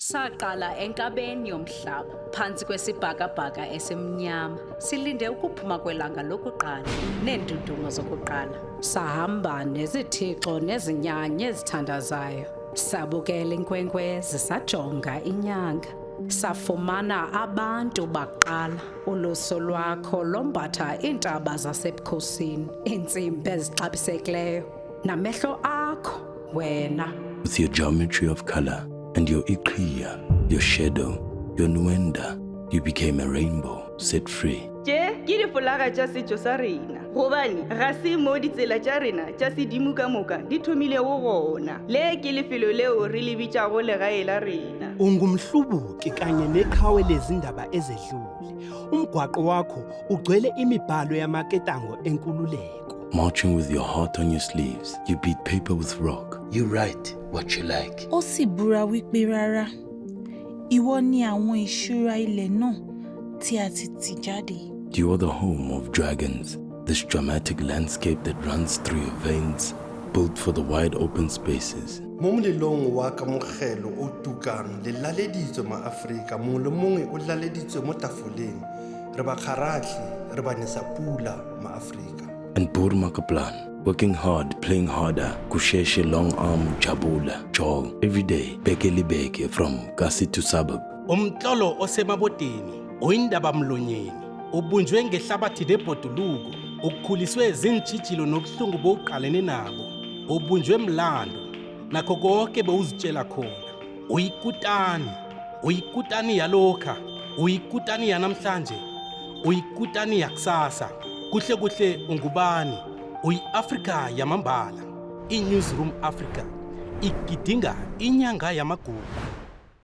Saqala enkabeni yomhlaba phansi kwesibhakabhaka esimnyama silinde ukuphuma kwelanga lokuqala neendudumo zokuqala. Sahamba nezithixo nezinyanya ezithandazayo. Sabukela inkwenkwe zisajonga inyanga. Safumana abantu baqala uluso lwakho lombatha iintaba zasebukhosini, iintsimbi ezixabisekileyo namehlo akho wena. With your geometry of color and your iqhiya, your shadow, your nwenda, you became a rainbow set free. Ke difolaga tša setšo sa rena gobane ga se mo ditsela tša rena tša sedimo ka moka di thomile go gona le ke lefelo leo re le bitšago legae la rena. Ungumhlubuki kanye neqhawe lezindaba ezedlule. Umgwaqo wakho ugcwele imibhalo yamaketango enkululeko. Marching with your heart on your sleeves, you beat paper with rock. You write what you like. Ó sì búra wípé rárá, ìwọ ni àwọn ìṣúra ilẹ̀ náà tí a ti tì jáde. You are the home of dragons, this dramatic landscape that runs through your veins, built for the wide open spaces. Mo molelong wa kamogelo o tukang le laleditswe maAfrika mongwe le mongwe o laleditswe mo tafoleng re ba kgaratlhi re ba nesa pula maAfrika. And Burma Kaplan, working hard, playing harder, kusheshe long arm jabula, jol, every day, beke libeke from Kasi to suburb. Umtlolo osemaboteni, oyindaba mlonyeni, ubunjwe ngehlabathi lebhoduluko, ukukhuliswe zintshijilo nobuhlungu bokuqalene nabo, ubunjwe mlando, nakho konke bewuzitshela khona. Uyikutani yalokha, uyikutani yanamhlanje, uyikutani yakusasa. Kuhle kuhle ungubani, uyi-Afrika yamambala, i-Newsroom Africa, igidinga inyanga yamagugu.